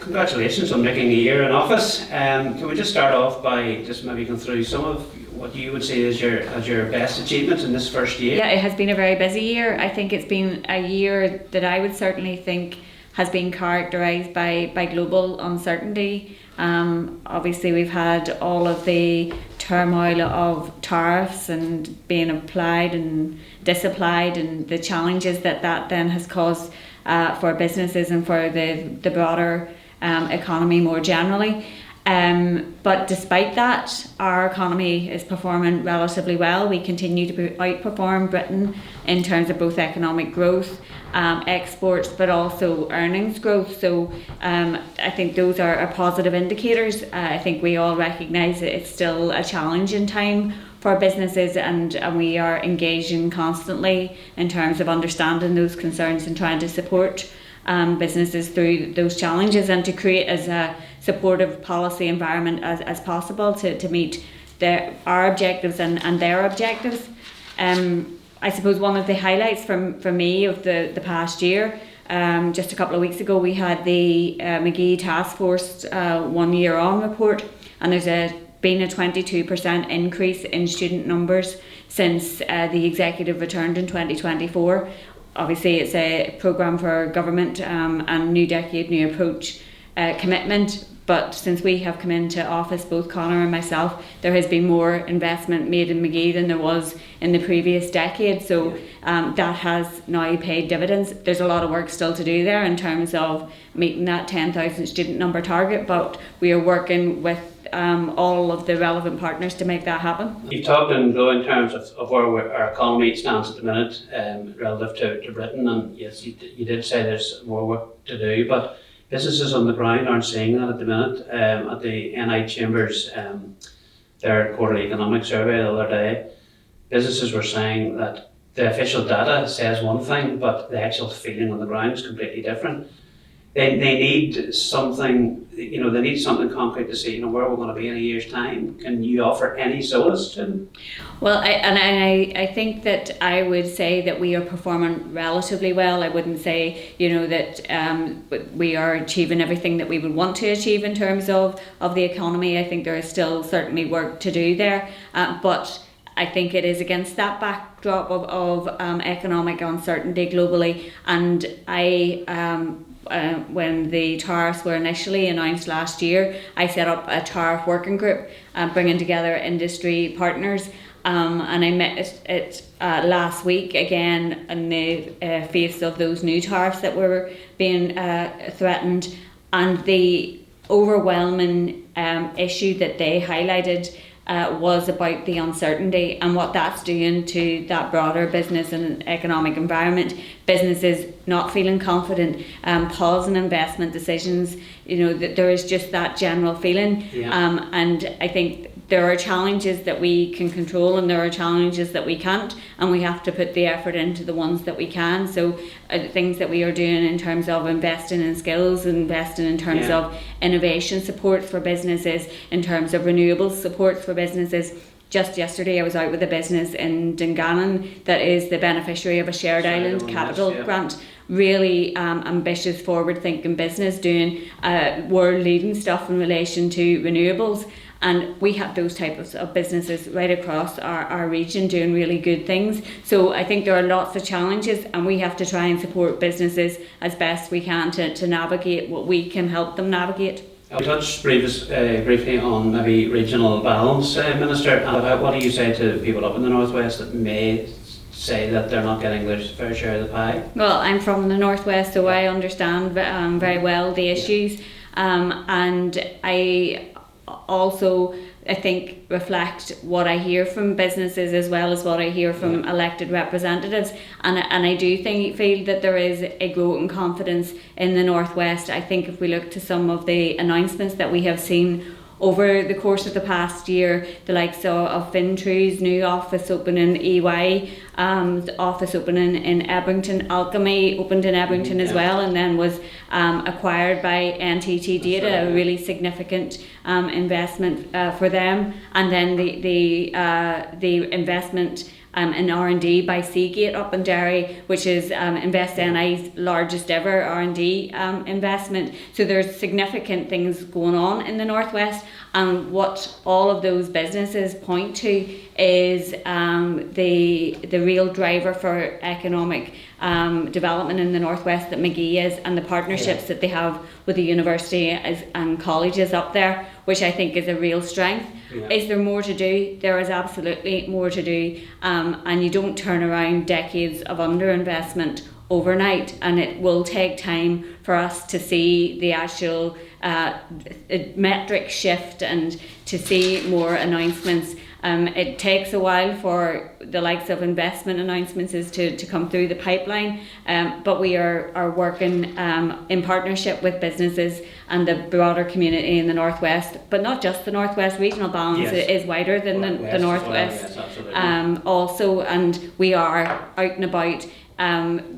Congratulations on making a year in office. Can we just start off by just maybe going through some of what you would say is your best achievements in this first year? Yeah, it has been a very busy year. I think it's been a year that I would certainly think has been characterised by global uncertainty. Obviously we've had all of the turmoil of tariffs and being applied and disapplied, and the challenges that then has caused for businesses and for the broader economy more generally. But despite that, our economy is performing relatively well. We continue to outperform Britain in terms of both economic growth, exports, but also earnings growth. So I think those are positive indicators. I think we all recognise that it's still a challenging time for businesses, and we are engaging constantly in terms of understanding those concerns and trying to support businesses through those challenges, and to create as a supportive policy environment as possible to meet our objectives and their objectives. I suppose one of the highlights for me of the past year, just a couple of weeks ago we had the Magee task force 1 year on report, and there's been a 22% increase in student numbers since the executive returned in 2024. Obviously it's a programme for government and New Decade, New Approach commitment, but since we have come into office, both Conor and myself, there has been more investment made in Magee than there was in the previous decade. So that has now paid dividends. There's a lot of work still to do there in terms of meeting that 10,000 student number target, but we are working with all of the relevant partners to make that happen. You've talked in glowing terms of where our economy stands at the minute relative to Britain, and yes, you did say there's more work to do, but businesses on the ground aren't seeing that at the minute. At the NI Chambers, their quarterly economic survey the other day, businesses were saying that the official data says one thing, but the actual feeling on the ground is completely different. They need something, they need something concrete to see, where we're going to be in a year's time. Can you offer any solace to them? Well, I think that I would say that we are performing relatively well. I wouldn't say, that we are achieving everything that we would want to achieve in terms of the economy. I think there is still certainly work to do there, but I think it is against that backdrop of economic uncertainty globally, and when the tariffs were initially announced last year, I set up a tariff working group bringing together industry partners, and I met it last week again in the face of those new tariffs that were being threatened, and the overwhelming issue that they highlighted was about the uncertainty and what that's doing to that broader business and economic environment. Businesses not feeling confident, pausing investment decisions, that there is just that general feeling. Yeah. And I think there are challenges that we can control and there are challenges that we can't, and we have to put the effort into the ones that we can. So things that we are doing in terms of investing in skills, investing in terms of innovation supports for businesses, in terms of renewables supports for businesses. Just yesterday I was out with a business in Dungannon that is the beneficiary of a shared island capital grant. Really ambitious, forward-thinking business doing world-leading stuff in relation to renewables. And we have those types of businesses right across our region doing really good things. So I think there are lots of challenges, and we have to try and support businesses as best we can to navigate what we can help them navigate. We touched briefly on maybe regional balance, Minister. What do you say to people up in the Northwest that may say that they're not getting their fair share of the pie? Well, I'm from the Northwest, so I understand very well the issues, and I also, I think, reflect what I hear from businesses as well as what I hear from elected representatives, and I do feel that there is a growing confidence in the Northwest. I think if we look to some of the announcements that we have seen over the course of the past year, the likes of Fintru's new office opening, EY office opening in Ebrington, Alchemy opened in Ebrington as well, and then was acquired by NTT Data, a really significant investment for them. And then the investment in R&D by Seagate up in Derry, which is Invest NI's largest ever R&D investment. So there's significant things going on in the Northwest, and what all of those businesses point to is the real driver for economic development in the Northwest that Magee is, and the partnerships that they have with the university and colleges up there, which I think is a real strength. Is there more to do? There is absolutely more to do, and you don't turn around decades of underinvestment overnight, and it will take time for us to see the actual metric shift and to see more announcements. It takes a while for the likes of investment announcements to come through the pipeline, but we are working in partnership with businesses and the broader community in the Northwest, but not just the Northwest. Regional balance is wider than the Northwest also, and we are out and about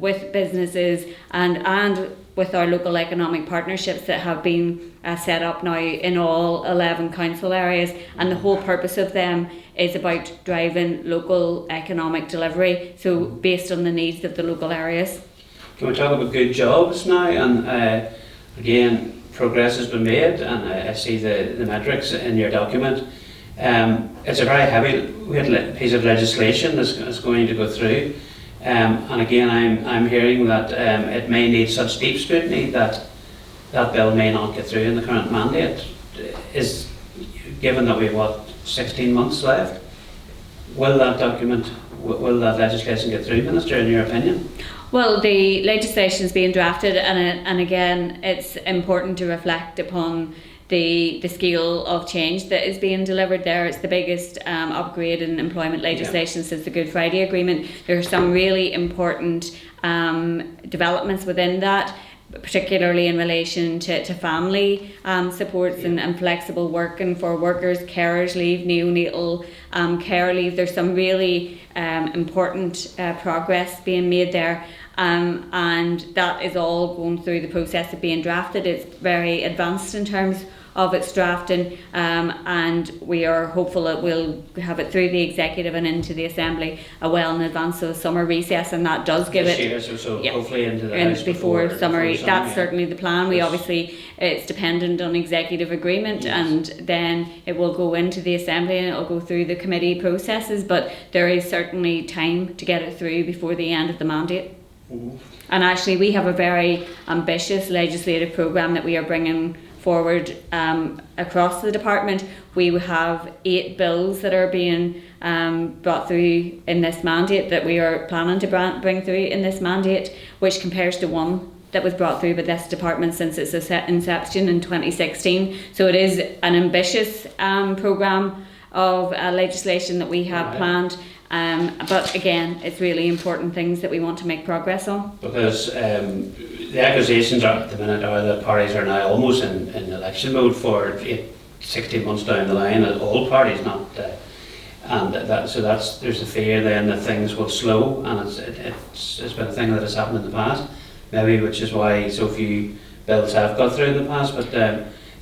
with businesses and with our local economic partnerships that have been set up now in all 11 council areas, and the whole purpose of them is about driving local economic delivery, so based on the needs of the local areas. Can we talk about good jobs now? And again, progress has been made, and I see the metrics in your document. It's a very heavy piece of legislation that's going to go through. And again, I'm hearing that it may need such deep scrutiny that bill may not get through in the current mandate. Given that we have 16 months left, will that legislation get through, Minister, in your opinion? Well, the legislation is being drafted, and again, it's important to reflect upon the scale of change that is being delivered there. It's the biggest upgrade in employment legislation since the Good Friday Agreement. There are some really important developments within that, particularly in relation to family supports and flexible working for workers, carers leave, neonatal care leave. There's some really important progress being made there. And that is all going through the process of being drafted. It's very advanced in terms of its drafting, and we are hopeful that we'll have it through the executive and into the assembly well in advance of the summer recess, and that does give hopefully into the House before summer. That's certainly the plan. We obviously, it's dependent on executive agreement, and then it will go into the assembly and it will go through the committee processes, but there is certainly time to get it through before the end of the mandate. And actually we have a very ambitious legislative programme that we are bringing forward across the department. We have 8 bills that are being brought through in this mandate that we are planning to bring through in this mandate, which compares to 1 that was brought through by this department since its inception in 2016. So it is an ambitious programme of legislation that we have planned. But again, it's really important things that we want to make progress on. Because the accusations at the minute are that parties are now almost in election mode for 16 months down the line, at all parties, there's a fear then that things will slow, and it's been a thing that has happened in the past, maybe, which is why so few bills have got through in the past. But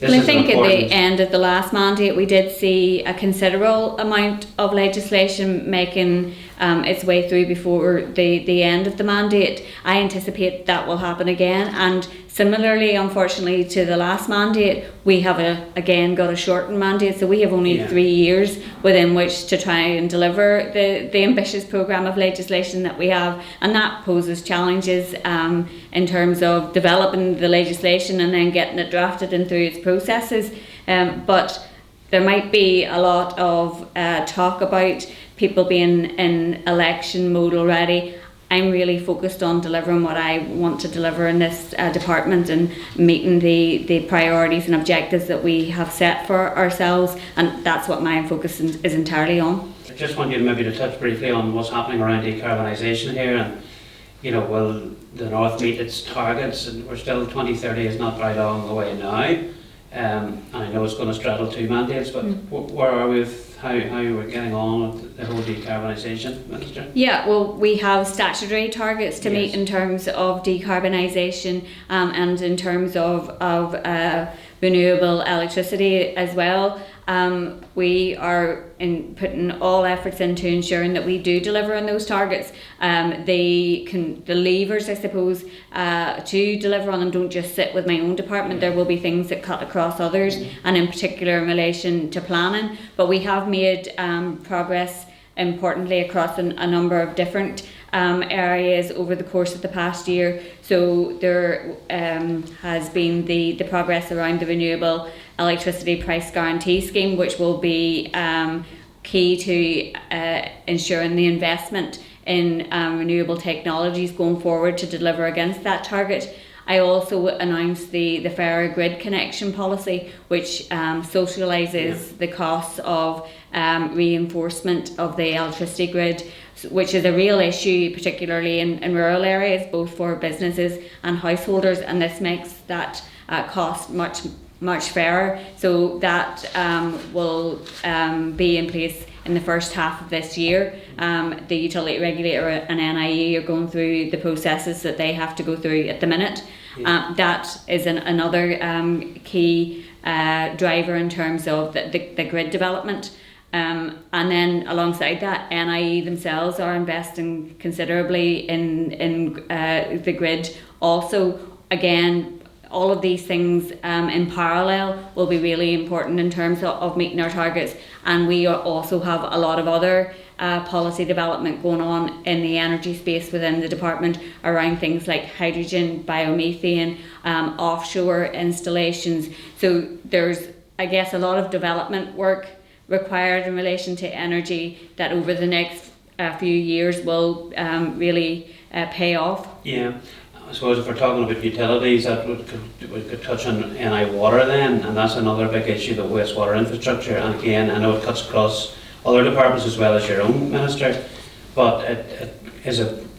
I think at the end of the last mandate we did see a considerable amount of legislation making its way through before the end of the mandate. I anticipate that will happen again, and similarly, unfortunately, to the last mandate, we have again got a shortened mandate, so we have only 3 years within which to try and deliver the ambitious programme of legislation that we have, and that poses challenges in terms of developing the legislation and then getting it drafted and through its processes. But there might be a lot of talk about people being in election mode already. I'm really focused on delivering what I want to deliver in this department and meeting the priorities and objectives that we have set for ourselves, and that's what my focus is entirely on. I just want you maybe to touch briefly on what's happening around decarbonisation here, and will the North meet its targets? And we're still 2030 is not very long away now, and I know it's going to straddle 2 mandates, but where are we with how we're getting on with the whole decarbonisation, Minister? Yeah, well, we have statutory targets to meet in terms of decarbonisation and in terms of renewable electricity as well. we are putting all efforts into ensuring that we do deliver on those targets. The levers, I suppose, to deliver on them don't just sit with my own department. There will be things that cut across others, and in particular in relation to planning. But we have made progress importantly across a number of different areas over the course of the past year. So there has been the progress around the renewable electricity price guarantee scheme, which will be key to ensuring the investment in renewable technologies going forward to deliver against that target. I also announced the fairer grid connection policy, which socialises the costs of reinforcement of the electricity grid, which is a real issue, particularly in rural areas, both for businesses and householders, and this makes that cost much fairer. So that will be in place in the first half of this year. The utility regulator and NIE are going through the processes that they have to go through at the minute. That is another key driver in terms of the grid development. And then alongside that, NIE themselves are investing considerably in the grid. Also, again, all of these things in parallel will be really important in terms of meeting our targets. And we also have a lot of other policy development going on in the energy space within the department around things like hydrogen, biomethane, offshore installations. So there's, I guess, a lot of development work required in relation to energy that over the next few years will really pay off. Yeah. I suppose if we're talking about utilities, that we could touch on NI water then, and that's another big issue, the wastewater infrastructure. And again, I know it cuts across other departments as well as your own minister, but it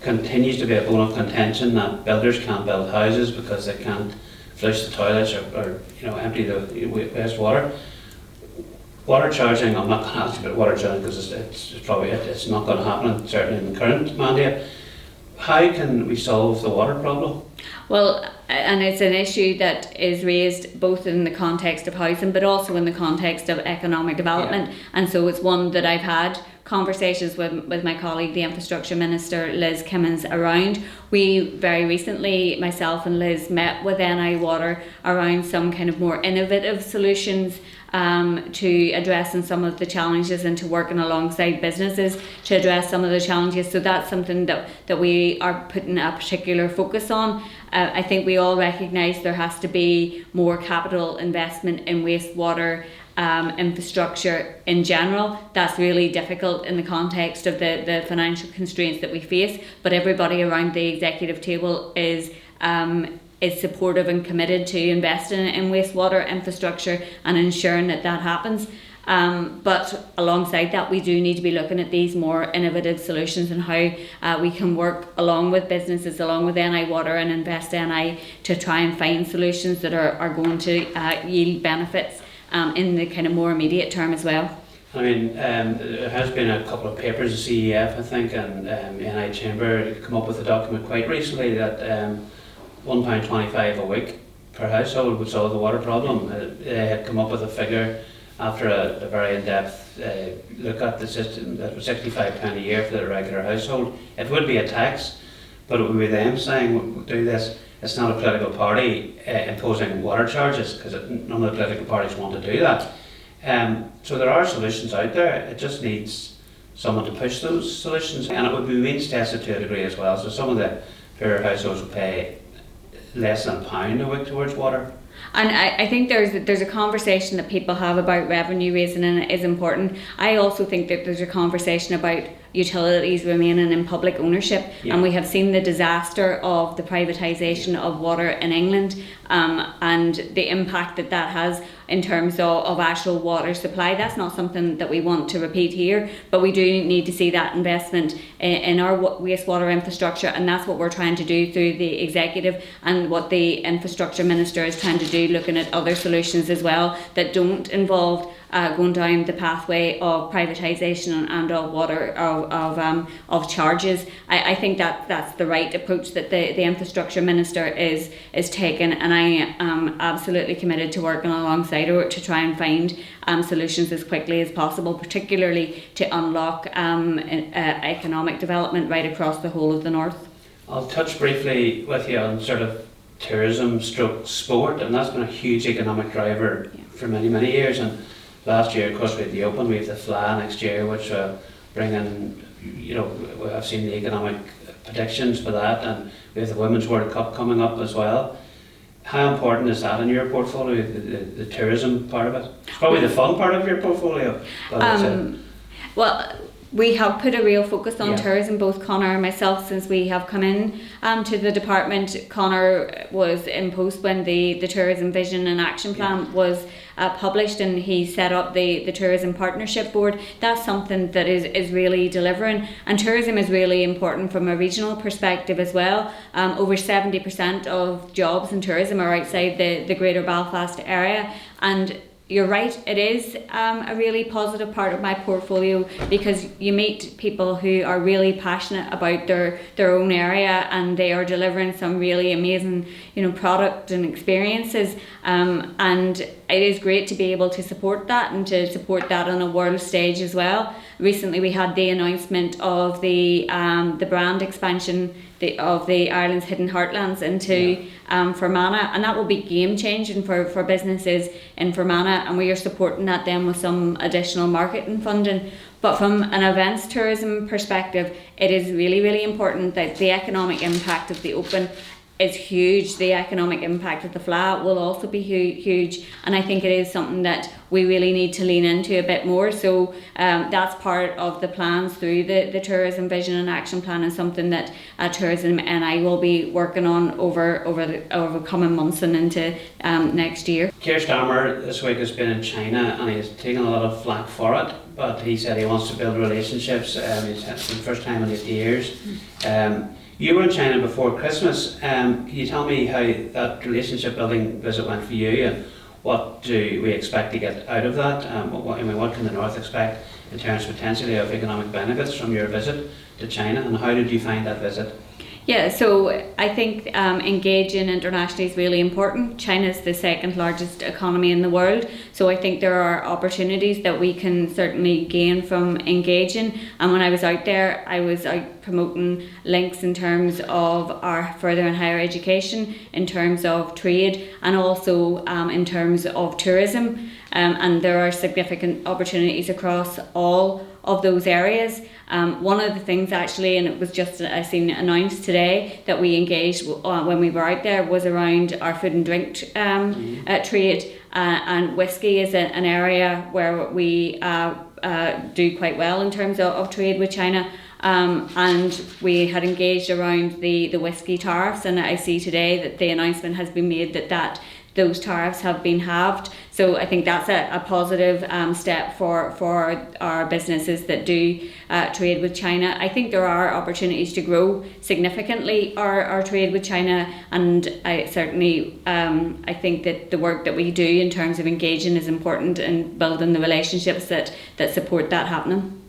continues to be a bone of contention that builders can't build houses because they can't flush the toilets or empty the wastewater. Water charging, I'm not going to ask you about water charging because it's not going to happen, certainly in the current mandate. How can we solve the water problem? Well, and it's an issue that is raised both in the context of housing but also in the context of economic development. And so it's one that I've had conversations with my colleague, the Infrastructure Minister, Liz Kimmins, around. We very recently, myself and Liz, met with NI Water around some kind of more innovative solutions to addressing some of the challenges and to working alongside businesses to address some of the challenges. So that's something that we are putting a particular focus on. I think we all recognise there has to be more capital investment in wastewater infrastructure in general. That's really difficult in the context of the financial constraints that we face, but everybody around the executive table is supportive and committed to investing in wastewater infrastructure and ensuring that happens. But alongside that, we do need to be looking at these more innovative solutions and how we can work along with businesses, along with NI Water and Invest NI, to try and find solutions that are going to yield benefits in the kind of more immediate term as well. I mean, there has been a couple of papers, CEF I think, and NI Chamber come up with a document quite recently that £1.25 a week per household would solve the water problem. They had come up with a figure after a very in-depth look at the system that was £65 a year for the regular household. It would be a tax, but it would be them saying, we'll do this. It's not a political party imposing water charges, because none of the political parties want to do that. So there are solutions out there. It just needs someone to push those solutions, and it would be means tested to a degree as well. So some of the poorer households will pay less than £1 a week towards water. And I think there's a conversation that people have about revenue raising, and it is important. I also think that there's a conversation about utilities remaining in public ownership, and we have seen the disaster of the privatisation of water in England, and the impact that has in terms of actual water supply. That's not something that we want to repeat here, but we do need to see that investment in our wastewater infrastructure, and that's what we're trying to do through the executive, and what the Infrastructure Minister is trying to do, looking at other solutions as well that don't involve going down the pathway of privatisation and of water, of of charges. I think that's the right approach that the infrastructure minister is taking, and I am absolutely committed to working alongside her to try and find solutions as quickly as possible, particularly to unlock economic development right across the whole of the north. I'll touch briefly with you on sort of tourism stroke sport, and that's been a huge economic driver for many years. And last year, of course, we had the Open, we have the Fleadh next year, which will bring in, I've seen the economic predictions for that, and we have the Women's World Cup coming up as well. How important is that in your portfolio, the tourism part of it? It's probably the fun part of your portfolio. Well, we have put a real focus on tourism, both Conor and myself, since we have come in to the department. Conor was in post when the Tourism Vision and Action Plan was published, and he set up the Tourism Partnership Board. That's something that is really delivering, and tourism is really important from a regional perspective as well. Over 70% of jobs in tourism are outside the Greater Belfast area, and you're right, it is a really positive part of my portfolio, because you meet people who are really passionate about their own area, and they are delivering some really amazing product and experiences, and it is great to be able to support that, and to support that on a world stage as well. Recently we had the announcement of the brand expansion of the Ireland's Hidden Heartlands into Fermanagh, and that will be game changing for businesses in Fermanagh, and we are supporting that then with some additional marketing funding. But from an events tourism perspective, it is really important that the economic impact of the Open is huge. The economic impact of the Fleadh will also be huge, and I think it is something that we really need to lean into a bit more. So that's part of the plans through the Tourism Vision and Action Plan, and something that Tourism and I will be working on over coming months and into next year. Keir Starmer this week has been in China, and he's taken a lot of flack for it, but he said he wants to build relationships. It's the first time in 8 years. You were in China before Christmas. Can you tell me how that relationship building visit went for you, and what do we expect to get out of that? What can the North expect in terms potentially of economic benefits from your visit to China, and how did you find that visit? Yeah, so I think engaging internationally is really important. China's the second largest economy in the world, so I think there are opportunities that we can certainly gain from engaging. And when I was out there, I was out promoting links in terms of our further and higher education, in terms of trade, and also in terms of tourism. And there are significant opportunities across all of those areas. One of the things actually, and it was just I seen announced today, that we engaged when we were out there, was around our food and drink trade, and whisky is an area where we do quite well in terms of trade with China. And we had engaged around the whisky tariffs, and I see today that the announcement has been made that those tariffs have been halved. So I think that's a positive step for our businesses that do trade with China. I think there are opportunities to grow significantly our trade with China, and I certainly I think that the work that we do in terms of engaging is important in building the relationships that support that happening.